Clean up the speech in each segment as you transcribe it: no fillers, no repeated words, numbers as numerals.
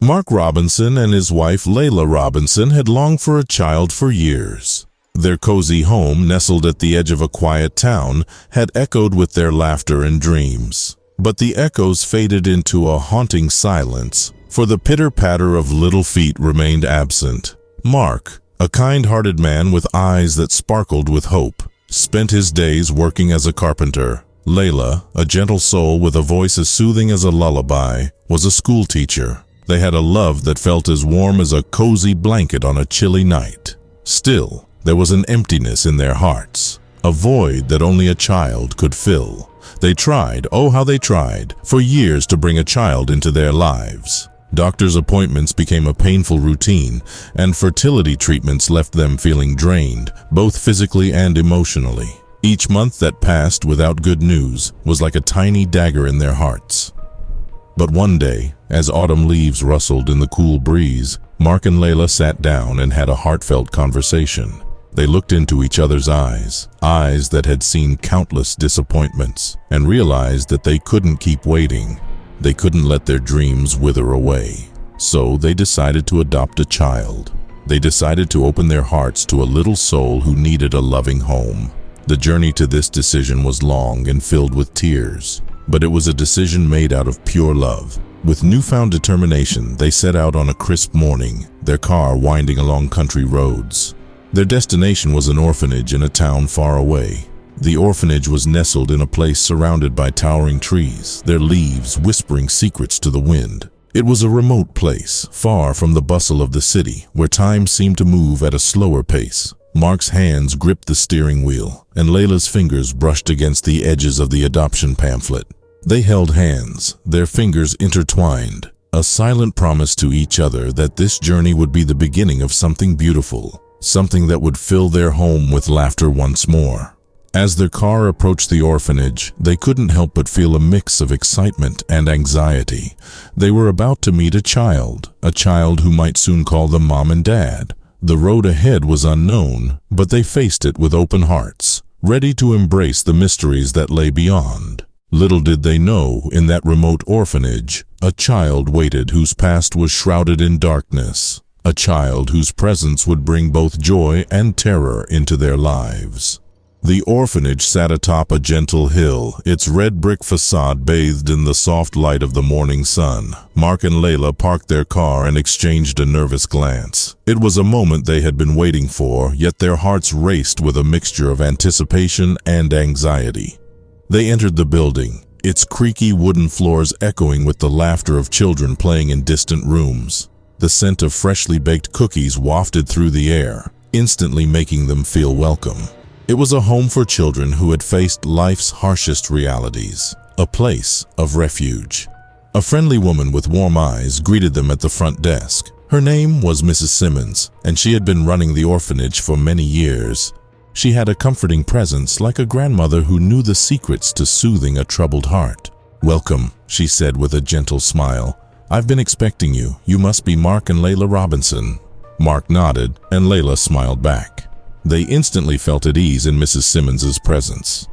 Mark Robinson and his wife Layla Robinson had longed for a child for years. Their cozy home, nestled at the edge of a quiet town, had echoed with their laughter and dreams. But the echoes faded into a haunting silence, for the pitter-patter of little feet remained absent. Mark, a kind-hearted man with eyes that sparkled with hope, spent his days working as a carpenter. Layla, a gentle soul with a voice as soothing as a lullaby, was a school teacher. They had a love that felt as warm as a cozy blanket on a chilly night. Still, there was an emptiness in their hearts, a void that only a child could fill. They tried, oh how they tried, for years to bring a child into their lives. Doctors' appointments became a painful routine, and fertility treatments left them feeling drained, both physically and emotionally. Each month that passed without good news was like a tiny dagger in their hearts. But one day, as autumn leaves rustled in the cool breeze, Mark and Layla sat down and had a heartfelt conversation. They looked into each other's eyes that had seen countless disappointments, and realized that they couldn't keep waiting. They couldn't let their dreams wither away. So they decided to adopt a child. They decided to open their hearts to a little soul who needed a loving home. The journey to this decision was long and filled with tears, but it was a decision made out of pure love. With newfound determination, they set out on a crisp morning, their car winding along country roads. Their destination was an orphanage in a town far away. The orphanage was nestled in a place surrounded by towering trees, their leaves whispering secrets to the wind. It was a remote place, far from the bustle of the city, where time seemed to move at a slower pace. Mark's hands gripped the steering wheel, and Layla's fingers brushed against the edges of the adoption pamphlet. They held hands, their fingers intertwined, a silent promise to each other that this journey would be the beginning of something beautiful, something that would fill their home with laughter once more. As their car approached the orphanage, they couldn't help but feel a mix of excitement and anxiety. They were about to meet a child who might soon call them mom and dad. The road ahead was unknown, but they faced it with open hearts, ready to embrace the mysteries that lay beyond. Little did they know, in that remote orphanage, a child waited whose past was shrouded in darkness, a child whose presence would bring both joy and terror into their lives. The orphanage sat atop a gentle hill, its red brick facade bathed in the soft light of the morning sun. Mark and Layla parked their car and exchanged a nervous glance. It was a moment they had been waiting for, yet their hearts raced with a mixture of anticipation and anxiety. They entered the building, its creaky wooden floors echoing with the laughter of children playing in distant rooms. The scent of freshly baked cookies wafted through the air, instantly making them feel welcome. It was a home for children who had faced life's harshest realities, a place of refuge. A friendly woman with warm eyes greeted them at the front desk. Her name was Mrs. Simmons, and she had been running the orphanage for many years. She had a comforting presence, like a grandmother who knew the secrets to soothing a troubled heart. "Welcome," she said with a gentle smile. "I've been expecting you. You must be Mark and Layla Robinson." Mark nodded, and Layla smiled back. They instantly felt at ease in Mrs. Simmons's presence.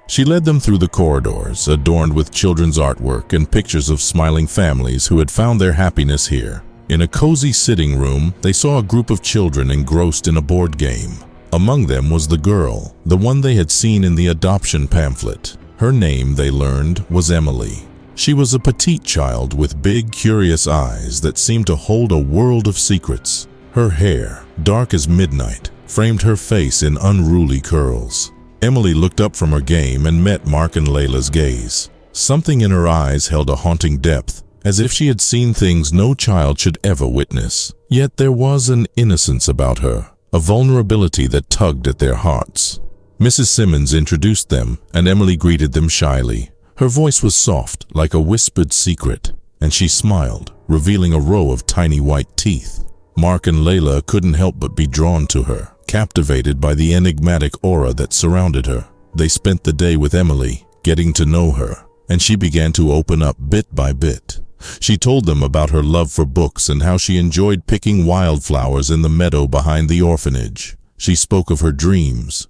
She led them through the corridors, adorned with children's artwork and pictures of smiling families who had found their happiness here. In a cozy sitting room, they saw a group of children engrossed in a board game. Among them was the girl, the one they had seen in the adoption pamphlet. Her name, they learned, was Emily. She was a petite child with big, curious eyes that seemed to hold a world of secrets. Her hair, dark as midnight, framed her face in unruly curls. Emily looked up from her game and met Mark and Layla's gaze. Something in her eyes held a haunting depth, as if she had seen things no child should ever witness. Yet there was an innocence about her, a vulnerability that tugged at their hearts. Mrs. Simmons introduced them, and Emily greeted them shyly. Her voice was soft, like a whispered secret, and she smiled, revealing a row of tiny white teeth. Mark and Layla couldn't help but be drawn to her, captivated by the enigmatic aura that surrounded her. They spent the day with Emily, getting to know her, and she began to open up bit by bit. She told them about her love for books and how she enjoyed picking wildflowers in the meadow behind the orphanage. She spoke of her dreams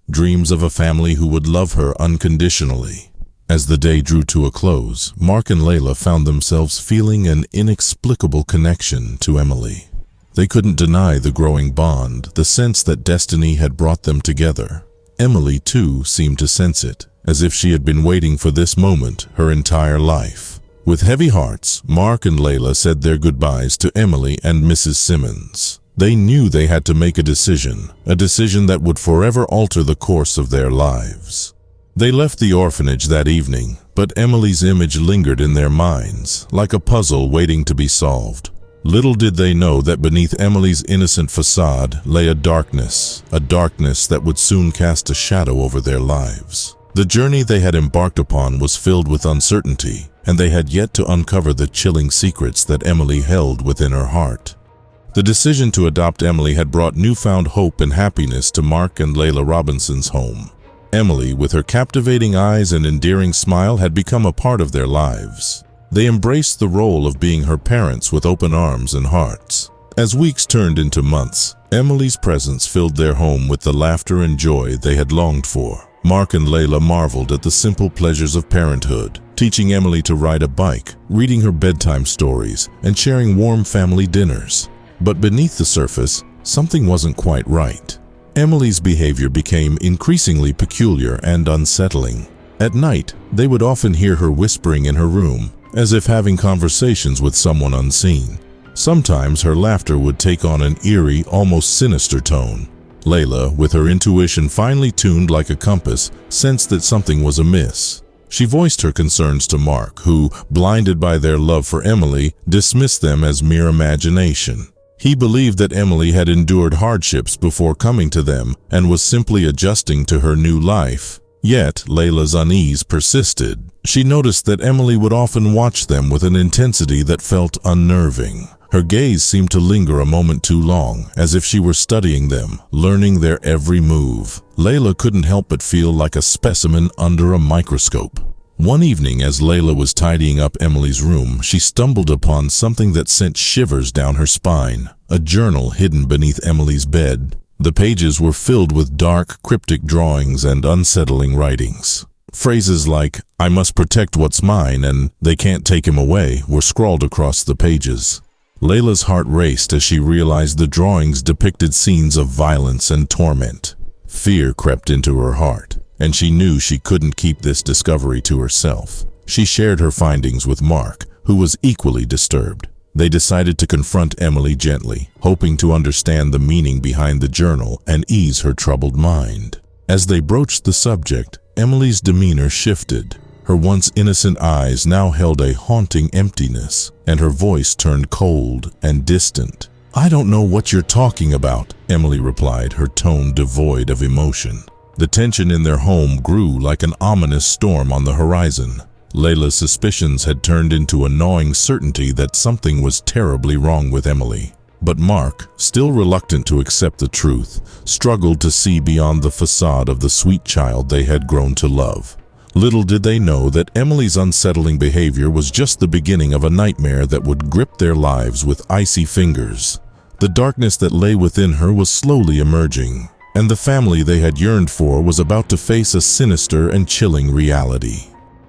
of a family who would love her unconditionally. As the day drew to a close, Mark and Layla found themselves feeling an inexplicable connection to Emily. They couldn't deny the growing bond, the sense that destiny had brought them together. Emily, too, seemed to sense it, as if she had been waiting for this moment her entire life. With heavy hearts, Mark and Layla said their goodbyes to Emily and Mrs. Simmons. They knew they had to make a decision that would forever alter the course of their lives. They left the orphanage that evening, but Emily's image lingered in their minds, like a puzzle waiting to be solved. Little did they know that beneath Emily's innocent facade lay a darkness that would soon cast a shadow over their lives. The journey they had embarked upon was filled with uncertainty, and they had yet to uncover the chilling secrets that Emily held within her heart. The decision to adopt Emily had brought newfound hope and happiness to Mark and Layla Robinson's home. Emily, with her captivating eyes and endearing smile, had become a part of their lives. They embraced the role of being her parents with open arms and hearts. As weeks turned into months, Emily's presence filled their home with the laughter and joy they had longed for. Mark and Layla marveled at the simple pleasures of parenthood, teaching Emily to ride a bike, reading her bedtime stories, and sharing warm family dinners. But beneath the surface, something wasn't quite right. Emily's behavior became increasingly peculiar and unsettling. At night, they would often hear her whispering in her room, as if having conversations with someone unseen. Sometimes her laughter would take on an eerie, almost sinister tone. Layla, with her intuition finely tuned like a compass, sensed that something was amiss. She voiced her concerns to Mark, who, blinded by their love for Emily, dismissed them as mere imagination. He believed that Emily had endured hardships before coming to them and was simply adjusting to her new life. Yet, Layla's unease persisted. She noticed that Emily would often watch them with an intensity that felt unnerving. Her gaze seemed to linger a moment too long, as if she were studying them, learning their every move. Layla couldn't help but feel like a specimen under a microscope. One evening, as Layla was tidying up Emily's room, she stumbled upon something that sent shivers down her spine: a journal hidden beneath Emily's bed. The pages were filled with dark, cryptic drawings and unsettling writings. Phrases like, "I must protect what's mine," and "they can't take him away," were scrawled across the pages. Layla's heart raced as she realized the drawings depicted scenes of violence and torment. Fear crept into her heart, and she knew she couldn't keep this discovery to herself. She shared her findings with Mark, who was equally disturbed. They decided to confront Emily gently, hoping to understand the meaning behind the journal and ease her troubled mind. As they broached the subject, Emily's demeanor shifted. Her once innocent eyes now held a haunting emptiness, and her voice turned cold and distant. "I don't know what you're talking about," Emily replied, her tone devoid of emotion. The tension in their home grew like an ominous storm on the horizon. Layla's suspicions had turned into a gnawing certainty that something was terribly wrong with Emily. But Mark, still reluctant to accept the truth, struggled to see beyond the facade of the sweet child they had grown to love. Little did they know that Emily's unsettling behavior was just the beginning of a nightmare that would grip their lives with icy fingers. The darkness that lay within her was slowly emerging, and the family they had yearned for was about to face a sinister and chilling reality.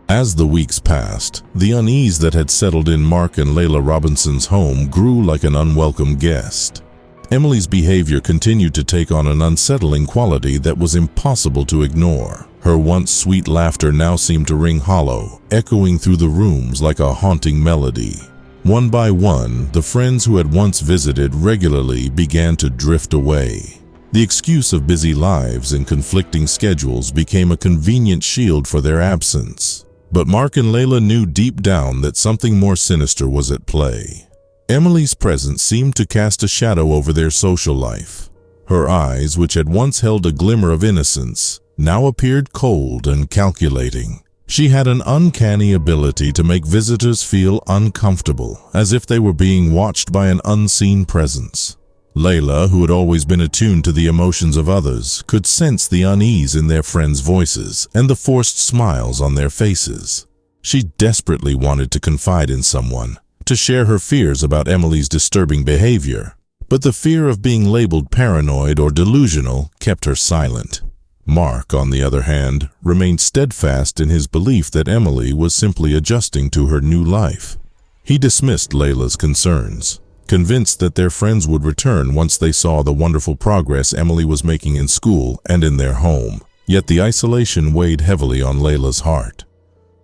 As the weeks passed, the unease that had settled in Mark and Layla Robinson's home grew like an unwelcome guest. Emily's behavior continued to take on an unsettling quality that was impossible to ignore. Her once sweet laughter now seemed to ring hollow, echoing through the rooms like a haunting melody. One by one, the friends who had once visited regularly began to drift away. The excuse of busy lives and conflicting schedules became a convenient shield for their absence. But Mark and Layla knew deep down that something more sinister was at play. Emily's presence seemed to cast a shadow over their social life. Her eyes, which had once held a glimmer of innocence, now appeared cold and calculating. She had an uncanny ability to make visitors feel uncomfortable, as if they were being watched by an unseen presence. Layla, who had always been attuned to the emotions of others, could sense the unease in their friends' voices and the forced smiles on their faces. She desperately wanted to confide in someone, to share her fears about Emily's disturbing behavior, but the fear of being labeled paranoid or delusional kept her silent. Mark, on the other hand, remained steadfast in his belief that Emily was simply adjusting to her new life. He dismissed Layla's concerns, convinced that their friends would return once they saw the wonderful progress Emily was making in school and in their home. Yet the isolation weighed heavily on Layla's heart.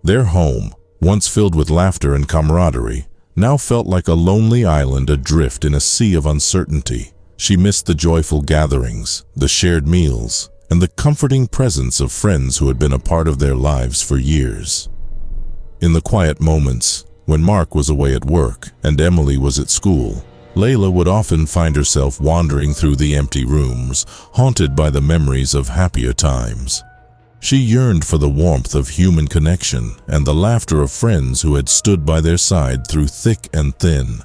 Their home, once filled with laughter and camaraderie, now felt like a lonely island adrift in a sea of uncertainty. She missed the joyful gatherings, the shared meals, and the comforting presence of friends who had been a part of their lives for years. In the quiet moments, when Mark was away at work and Emily was at school, Layla would often find herself wandering through the empty rooms, haunted by the memories of happier times. She yearned for the warmth of human connection and the laughter of friends who had stood by their side through thick and thin.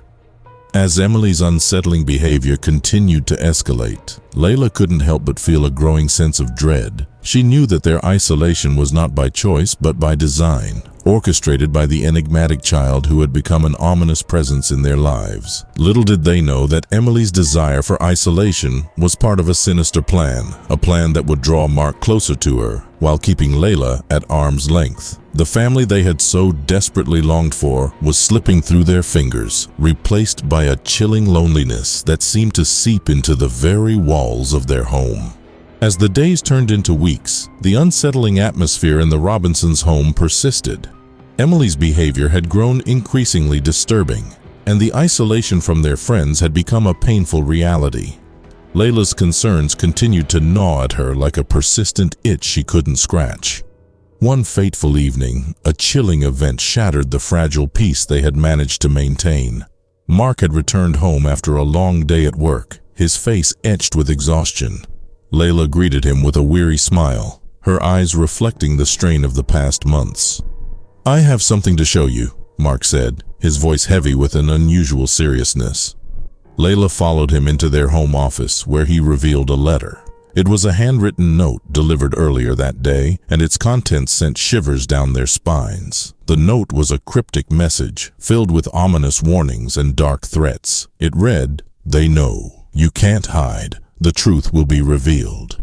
As Emily's unsettling behavior continued to escalate, Layla couldn't help but feel a growing sense of dread. She knew that their isolation was not by choice but by design, orchestrated by the enigmatic child who had become an ominous presence in their lives. Little did they know that Emily's desire for isolation was part of a sinister plan, a plan that would draw Mark closer to her while keeping Layla at arm's length. The family they had so desperately longed for was slipping through their fingers, replaced by a chilling loneliness that seemed to seep into the very walls of their home. As the days turned into weeks, the unsettling atmosphere in the Robinsons' home persisted. Emily's behavior had grown increasingly disturbing, and the isolation from their friends had become a painful reality. Layla's concerns continued to gnaw at her like a persistent itch she couldn't scratch. One fateful evening, a chilling event shattered the fragile peace they had managed to maintain. Mark had returned home after a long day at work, his face etched with exhaustion. Layla greeted him with a weary smile, her eyes reflecting the strain of the past months. "I have something to show you," Mark said, his voice heavy with an unusual seriousness. Layla followed him into their home office, where he revealed a letter. It was a handwritten note delivered earlier that day, and its contents sent shivers down their spines. The note was a cryptic message, filled with ominous warnings and dark threats. It read, "They know. You can't hide. The truth will be revealed."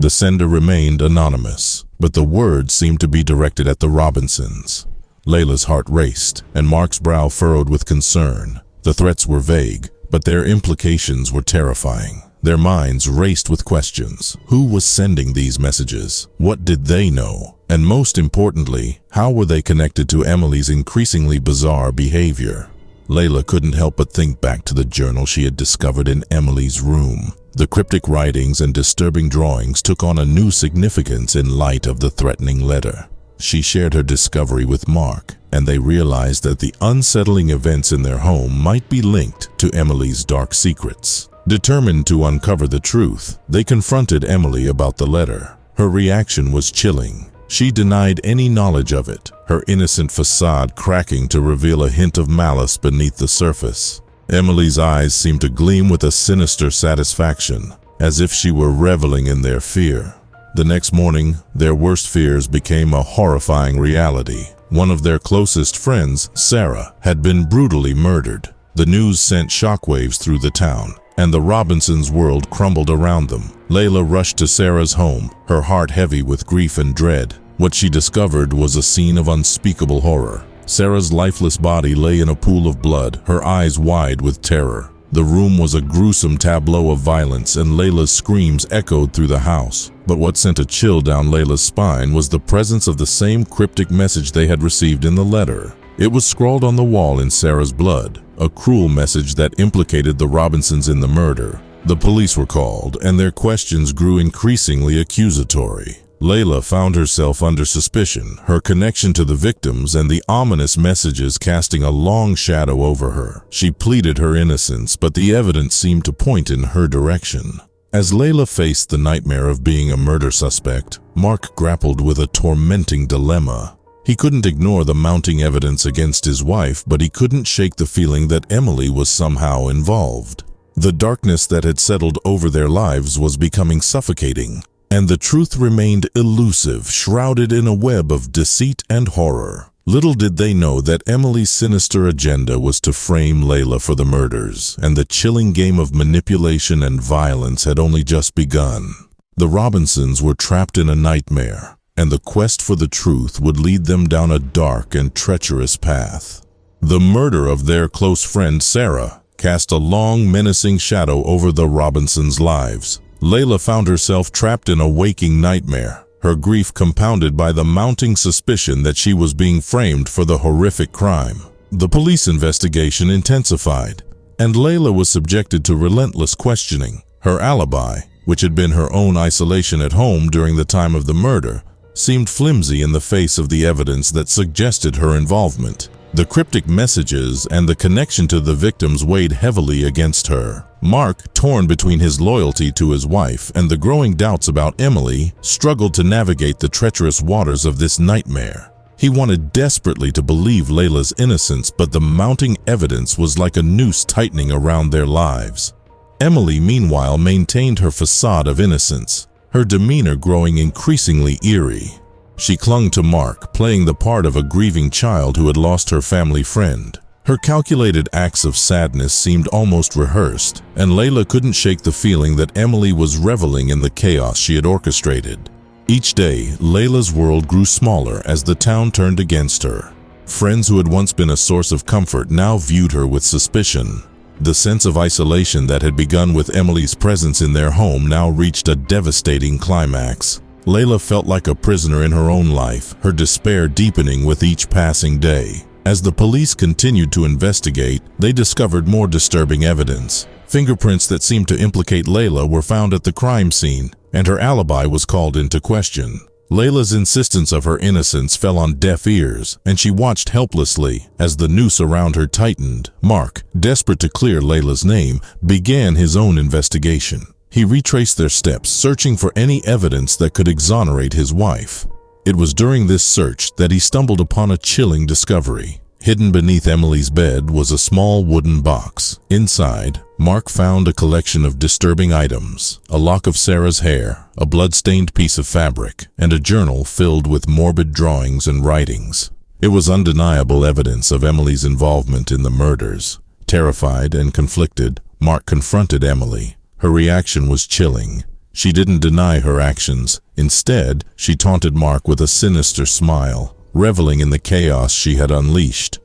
The sender remained anonymous, but the words seemed to be directed at the Robinsons. Layla's heart raced, and Mark's brow furrowed with concern. The threats were vague, but their implications were terrifying. Their minds raced with questions. Who was sending these messages? What did they know? And most importantly, how were they connected to Emily's increasingly bizarre behavior? Layla couldn't help but think back to the journal she had discovered in Emily's room. The cryptic writings and disturbing drawings took on a new significance in light of the threatening letter. She shared her discovery with Mark, and they realized that the unsettling events in their home might be linked to Emily's dark secrets. Determined to uncover the truth, they confronted Emily about the letter. Her reaction was chilling. She denied any knowledge of it, her innocent facade cracking to reveal a hint of malice beneath the surface. Emily's eyes seemed to gleam with a sinister satisfaction, as if she were reveling in their fear. The next morning, their worst fears became a horrifying reality. One of their closest friends, Sarah, had been brutally murdered. The news sent shockwaves through the town, and the Robinsons' world crumbled around them. Layla rushed to Sarah's home, her heart heavy with grief and dread. What she discovered was a scene of unspeakable horror. Sarah's lifeless body lay in a pool of blood, her eyes wide with terror. The room was a gruesome tableau of violence, and Layla's screams echoed through the house. But what sent a chill down Layla's spine was the presence of the same cryptic message they had received in the letter. It was scrawled on the wall in Sarah's blood, a cruel message that implicated the Robinsons in the murder. The police were called, and their questions grew increasingly accusatory. Layla found herself under suspicion, her connection to the victims and the ominous messages casting a long shadow over her. She pleaded her innocence, but the evidence seemed to point in her direction. As Layla faced the nightmare of being a murder suspect, Mark grappled with a tormenting dilemma. He couldn't ignore the mounting evidence against his wife, but he couldn't shake the feeling that Emily was somehow involved. The darkness that had settled over their lives was becoming suffocating, and the truth remained elusive, shrouded in a web of deceit and horror. Little did they know that Emily's sinister agenda was to frame Layla for the murders, and the chilling game of manipulation and violence had only just begun. The Robinsons were trapped in a nightmare, and the quest for the truth would lead them down a dark and treacherous path. The murder of their close friend Sarah cast a long, menacing shadow over the Robinsons' lives. Layla found herself trapped in a waking nightmare, her grief compounded by the mounting suspicion that she was being framed for the horrific crime. The police investigation intensified, and Layla was subjected to relentless questioning. Her alibi, which had been her own isolation at home during the time of the murder, seemed flimsy in the face of the evidence that suggested her involvement. The cryptic messages and the connection to the victims weighed heavily against her. Mark, torn between his loyalty to his wife and the growing doubts about Emily, struggled to navigate the treacherous waters of this nightmare. He wanted desperately to believe Layla's innocence, but the mounting evidence was like a noose tightening around their lives. Emily, meanwhile, maintained her facade of innocence, her demeanor growing increasingly eerie. She clung to Mark, playing the part of a grieving child who had lost her family friend. Her calculated acts of sadness seemed almost rehearsed, and Layla couldn't shake the feeling that Emily was reveling in the chaos she had orchestrated. Each day, Layla's world grew smaller as the town turned against her. Friends who had once been a source of comfort now viewed her with suspicion. The sense of isolation that had begun with Emily's presence in their home now reached a devastating climax. Layla felt like a prisoner in her own life, her despair deepening with each passing day. As the police continued to investigate, they discovered more disturbing evidence. Fingerprints that seemed to implicate Layla were found at the crime scene, and her alibi was called into question. Layla's insistence of her innocence fell on deaf ears, and she watched helplessly as the noose around her tightened. Mark, desperate to clear Layla's name, began his own investigation. He retraced their steps, searching for any evidence that could exonerate his wife. It was during this search that he stumbled upon a chilling discovery. Hidden beneath Emily's bed was a small wooden box. Inside, Mark found a collection of disturbing items: a lock of Sarah's hair, a blood-stained piece of fabric, and a journal filled with morbid drawings and writings. It was undeniable evidence of Emily's involvement in the murders. Terrified and conflicted, Mark confronted Emily. Her reaction was chilling. She didn't deny her actions. Instead, she taunted Mark with a sinister smile, reveling in the chaos she had unleashed.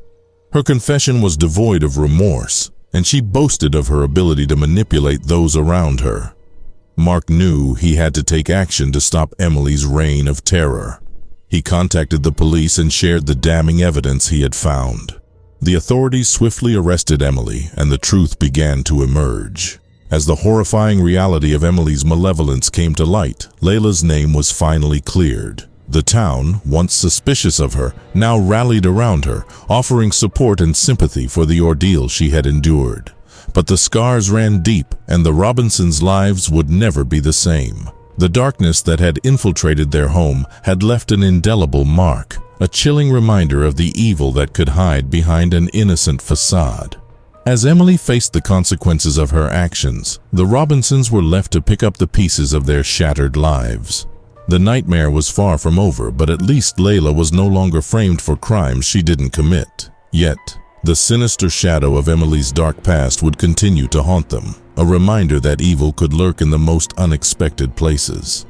Her confession was devoid of remorse, and she boasted of her ability to manipulate those around her. Mark knew he had to take action to stop Emily's reign of terror. He contacted the police and shared the damning evidence he had found. The authorities swiftly arrested Emily, and the truth began to emerge. As the horrifying reality of Emily's malevolence came to light, Layla's name was finally cleared. The town, once suspicious of her, now rallied around her, offering support and sympathy for the ordeal she had endured. But the scars ran deep, and the Robinsons' lives would never be the same. The darkness that had infiltrated their home had left an indelible mark, a chilling reminder of the evil that could hide behind an innocent facade. As Emily faced the consequences of her actions, the Robinsons were left to pick up the pieces of their shattered lives. The nightmare was far from over, but at least Layla was no longer framed for crimes she didn't commit. Yet, the sinister shadow of Emily's dark past would continue to haunt them, a reminder that evil could lurk in the most unexpected places.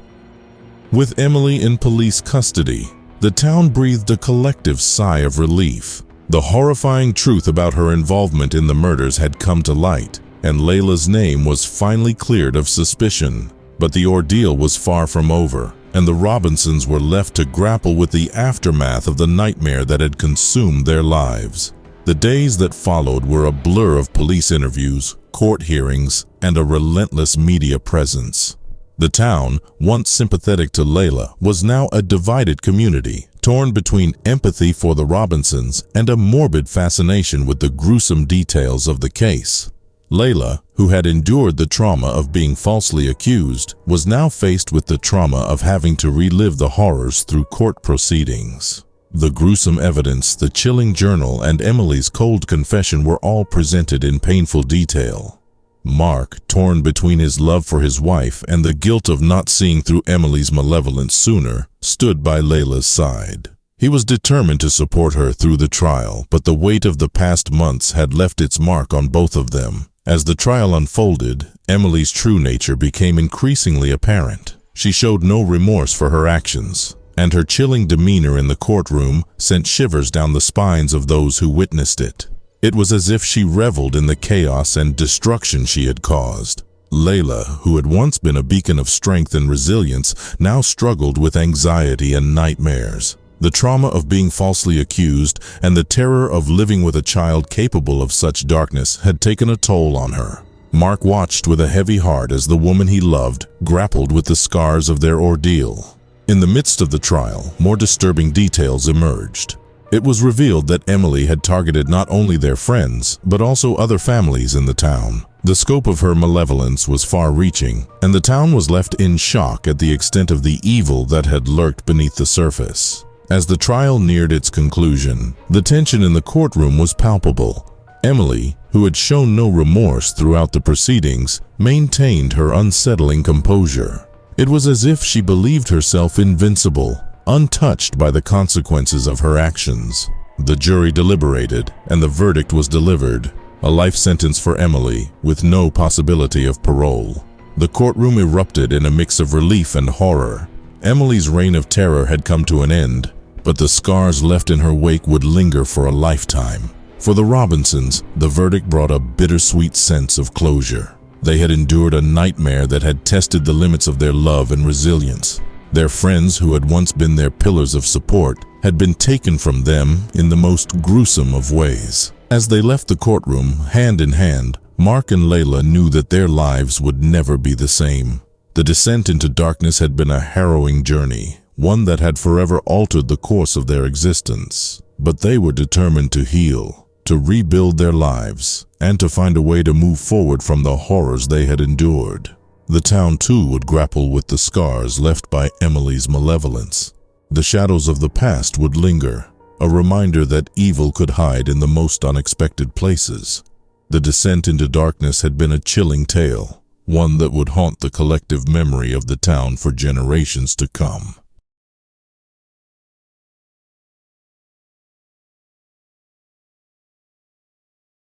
With Emily in police custody, the town breathed a collective sigh of relief. The horrifying truth about her involvement in the murders had come to light, and Layla's name was finally cleared of suspicion. But the ordeal was far from over, and the Robinsons were left to grapple with the aftermath of the nightmare that had consumed their lives. The days that followed were a blur of police interviews, court hearings, and a relentless media presence. The town, once sympathetic to Layla, was now a divided community, torn between empathy for the Robinsons and a morbid fascination with the gruesome details of the case. Layla, who had endured the trauma of being falsely accused, was now faced with the trauma of having to relive the horrors through court proceedings. The gruesome evidence, the chilling journal, and Emily's cold confession were all presented in painful detail. Mark, torn between his love for his wife and the guilt of not seeing through Emily's malevolence sooner, stood by Layla's side. He was determined to support her through the trial, but the weight of the past months had left its mark on both of them. As the trial unfolded, Emily's true nature became increasingly apparent. She showed no remorse for her actions, and her chilling demeanor in the courtroom sent shivers down the spines of those who witnessed it. It was as if she reveled in the chaos and destruction she had caused. Layla, who had once been a beacon of strength and resilience, now struggled with anxiety and nightmares. The trauma of being falsely accused and the terror of living with a child capable of such darkness had taken a toll on her. Mark watched with a heavy heart as the woman he loved grappled with the scars of their ordeal. In the midst of the trial, more disturbing details emerged. It was revealed that Emily had targeted not only their friends, but also other families in the town. The scope of her malevolence was far-reaching, and the town was left in shock at the extent of the evil that had lurked beneath the surface. As the trial neared its conclusion, the tension in the courtroom was palpable. Emily, who had shown no remorse throughout the proceedings, maintained her unsettling composure. It was as if she believed herself invincible, untouched by the consequences of her actions. The jury deliberated, and the verdict was delivered: a life sentence for Emily, with no possibility of parole. The courtroom erupted in a mix of relief and horror. Emily's reign of terror had come to an end, but the scars left in her wake would linger for a lifetime. For the Robinsons, the verdict brought a bittersweet sense of closure. They had endured a nightmare that had tested the limits of their love and resilience. Their friends, who had once been their pillars of support, had been taken from them in the most gruesome of ways. As they left the courtroom, hand in hand, Mark and Layla knew that their lives would never be the same. The descent into darkness had been a harrowing journey, one that had forever altered the course of their existence. But they were determined to heal, to rebuild their lives, and to find a way to move forward from the horrors they had endured. The town too would grapple with the scars left by Emily's malevolence. The shadows of the past would linger, a reminder that evil could hide in the most unexpected places. The descent into darkness had been a chilling tale, one that would haunt the collective memory of the town for generations to come.